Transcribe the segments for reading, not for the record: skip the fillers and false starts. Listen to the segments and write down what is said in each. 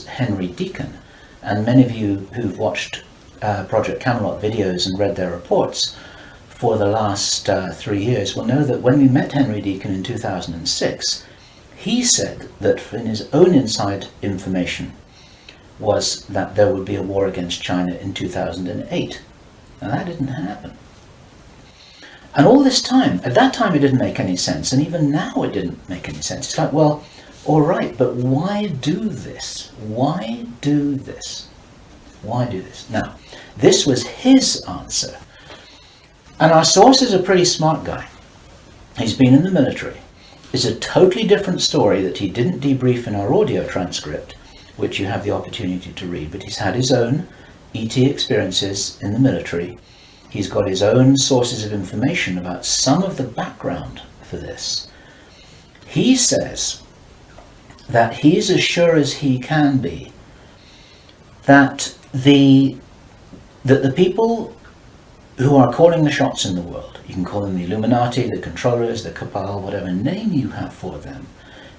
Henry Deacon. And many of you who've watched Project Camelot videos and read their reports for the last 3 years will know that when we met Henry Deacon in 2006, he said that in his own inside information was that there would be a war against China in 2008. Now that didn't happen. And all this time, at that time it didn't make any sense, and even now it didn't make any sense. It's like, well, all right, but why do this? Why do this? Why do this? Now, this was his answer. And our source is a pretty smart guy. He's been in the military. It's a totally different story that he didn't debrief in our audio transcript, which you have the opportunity to read, but he's had his own ET experiences in the military. He's got his own sources of information about some of the background for this. He says that he's as sure as he can be that the people who are calling the shots in the world, you can call them the Illuminati, the controllers, the cabal, whatever name you have for them,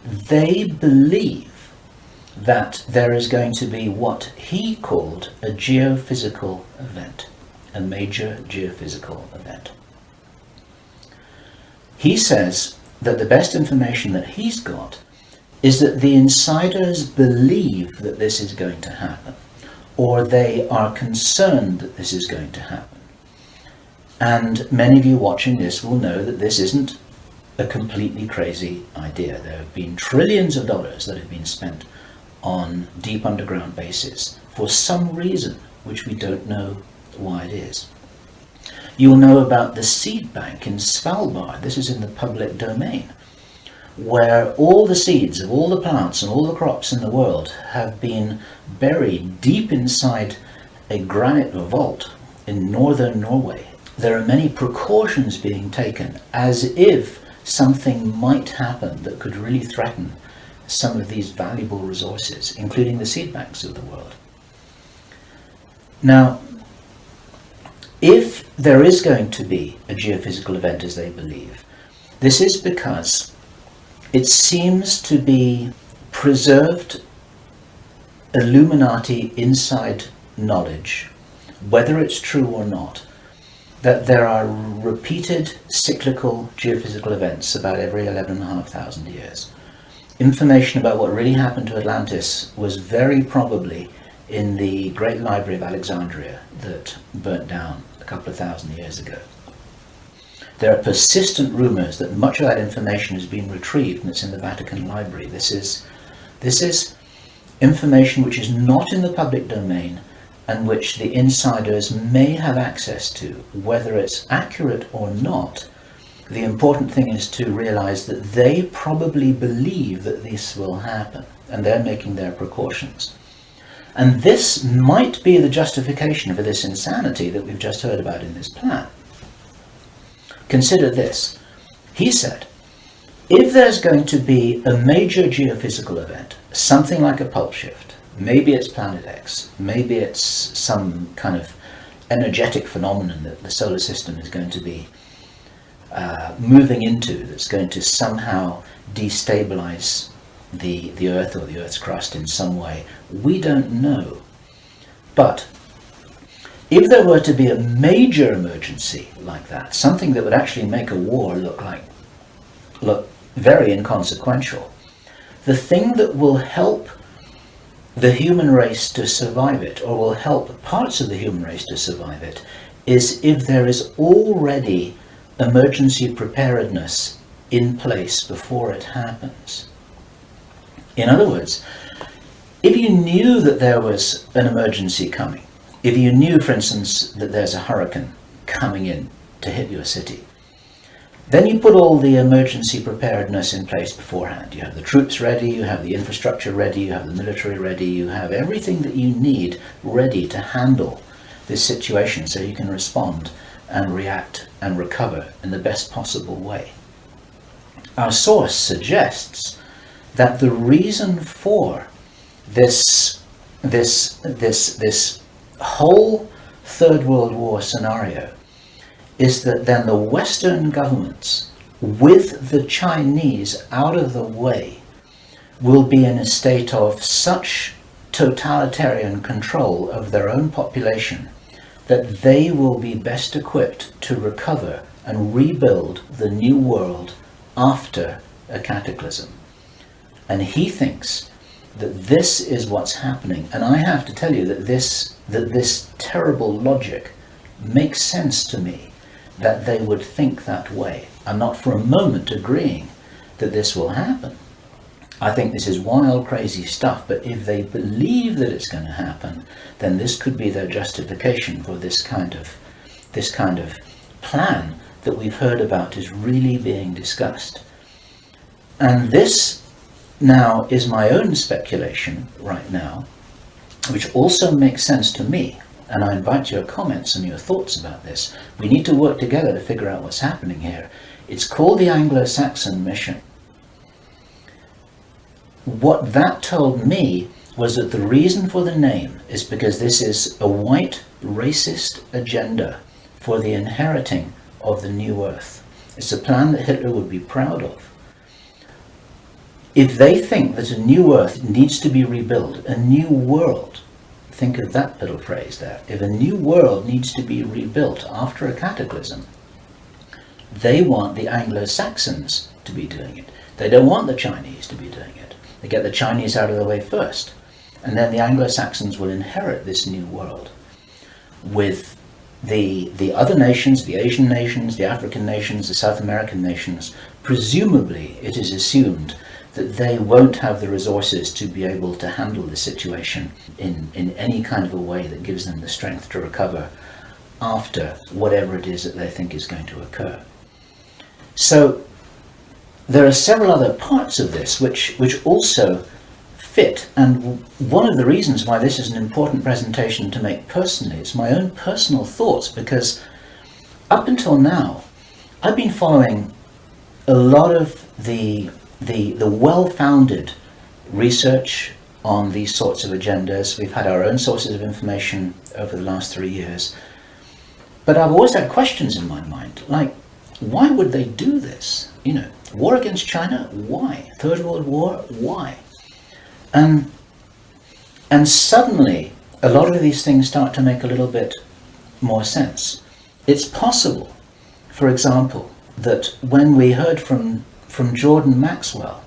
they believe that there is going to be what he called a geophysical event, a major geophysical event. He says that the best information that he's got is that the insiders believe that this is going to happen, or they are concerned that this is going to happen. And many of you watching this will know that this isn't a completely crazy idea. There have been trillions of dollars that have been spent on deep underground bases for some reason, which we don't know why it is. You'll know about the seed bank in Svalbard. This is in the public domain, where all the seeds of all the plants and all the crops in the world have been buried deep inside a granite vault in northern Norway. There are many precautions being taken as if something might happen that could really threaten some of these valuable resources, including the seed banks of the world. Now, if there is going to be a geophysical event as they believe, this is because it seems to be preserved Illuminati inside knowledge, whether it's true or not, that there are repeated cyclical geophysical events about every 11,500 years. Information about what really happened to Atlantis was very probably in the Great Library of Alexandria that burnt down a couple of thousand years ago. There are persistent rumors that much of that information has been retrieved and it's in the Vatican Library. This is information which is not in the public domain and which the insiders may have access to. Whether it's accurate or not, the important thing is to realize that they probably believe that this will happen and they're making their precautions. And this might be the justification for this insanity that we've just heard about in this plan. Consider this. He said, if there's going to be a major geophysical event, something like a pulse shift, maybe it's Planet X, maybe it's some kind of energetic phenomenon that the solar system is going to be moving into, that's going to somehow destabilize the Earth or the Earth's crust in some way. We don't know. But if there were to be a major emergency like that, something that would actually make a war look very inconsequential, the thing that will help the human race to survive it, or will help parts of the human race to survive it, is if there is already emergency preparedness in place before it happens. In other words, if you knew that there was an emergency coming, if you knew, for instance, that there's a hurricane coming in to hit your city, then you put all the emergency preparedness in place beforehand. You have the troops ready, you have the infrastructure ready, you have the military ready, you have everything that you need ready to handle this situation so you can respond and react and recover in the best possible way. Our source suggests that the reason for this whole Third World War scenario is that then the Western governments, with the Chinese out of the way, will be in a state of such totalitarian control of their own population, that they will be best equipped to recover and rebuild the new world after a cataclysm. And he thinks that this is what's happening. And I have to tell you that this terrible logic makes sense to me, that they would think that way. I'm not for a moment agreeing that this will happen. I think this is wild, crazy stuff, but if they believe that it's going to happen, then this could be their justification for this kind of plan that we've heard about is really being discussed. And this now is my own speculation right now, which also makes sense to me, and I invite your comments and your thoughts about this. We need to work together to figure out what's happening here. It's called the Anglo-Saxon Mission. What that told me was that the reason for the name is because this is a white racist agenda for the inheriting of the new earth. It's a plan that Hitler would be proud of. If they think that a new earth needs to be rebuilt, a new world, think of that little phrase there, if a new world needs to be rebuilt after a cataclysm, they want the Anglo-Saxons to be doing it. They don't want the Chinese to be doing it. They get the Chinese out of the way first, and then the Anglo-Saxons will inherit this new world with the other nations, the Asian nations, the African nations, the South American nations. Presumably, it is assumed that they won't have the resources to be able to handle the situation in any kind of a way that gives them the strength to recover after whatever it is that they think is going to occur. So there are several other parts of this which also fit, and one of the reasons why this is an important presentation to make personally, it's my own personal thoughts, because up until now I've been following a lot of the well-founded research on these sorts of agendas. We've had our own sources of information over the last 3 years, but I've always had questions in my mind, like, why would they do this? You know, war against China, why? Third World War, why? And suddenly a lot of these things start to make a little bit more sense. It's possible, for example, that when we heard from Jordan Maxwell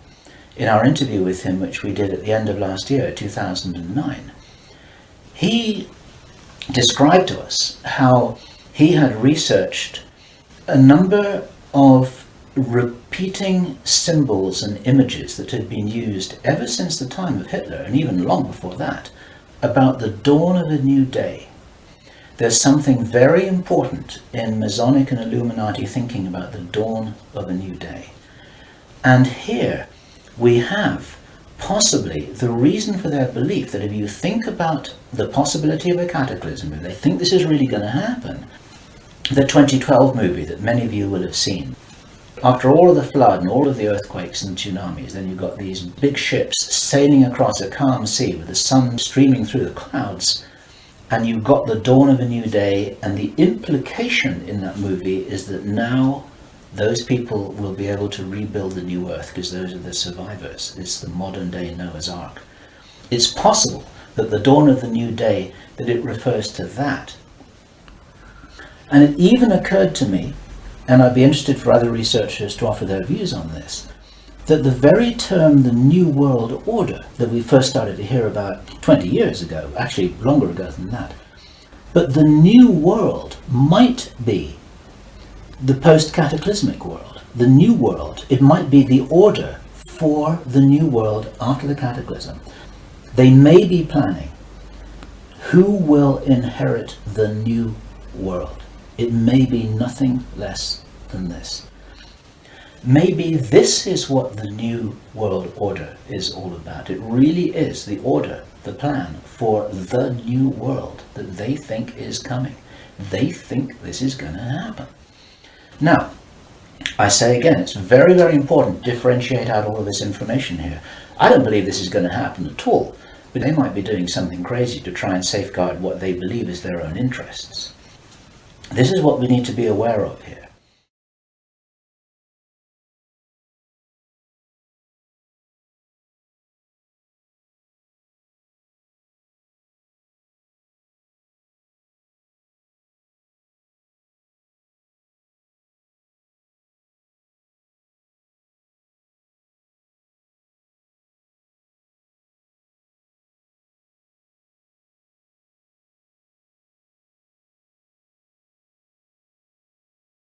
in our interview with him, which we did at the end of last year, 2009, he described to us how he had researched a number of repeating symbols and images that had been used ever since the time of Hitler, and even long before that, about the dawn of a new day. There's something very important in Masonic and Illuminati thinking about the dawn of a new day. And here we have possibly the reason for their belief that if you think about the possibility of a cataclysm, if they think this is really going to happen, the 2012 movie that many of you will have seen, after all of the flood and all of the earthquakes and tsunamis, then you've got these big ships sailing across a calm sea with the sun streaming through the clouds, and you've got the dawn of a new day, and the implication in that movie is that now those people will be able to rebuild the new earth because those are the survivors. It's the modern day Noah's Ark. It's possible that the dawn of the new day, that it refers to that. And it even occurred to me, and I'd be interested for other researchers to offer their views on this, that the very term the New World Order that we first started to hear about 20 years ago, actually longer ago than that, but the New World might be the post-cataclysmic world, the New World. It might be the order for the New World after the cataclysm. They may be planning who will inherit the New World. It may be nothing less than this. Maybe this is what the New World Order is all about. It really is the order, the plan for the new world that they think is coming. They think this is going to happen. Now, I say again, it's very, very important to differentiate out all of this information here. I don't believe this is going to happen at all, but they might be doing something crazy to try and safeguard what they believe is their own interests. This is what we need to be aware of here.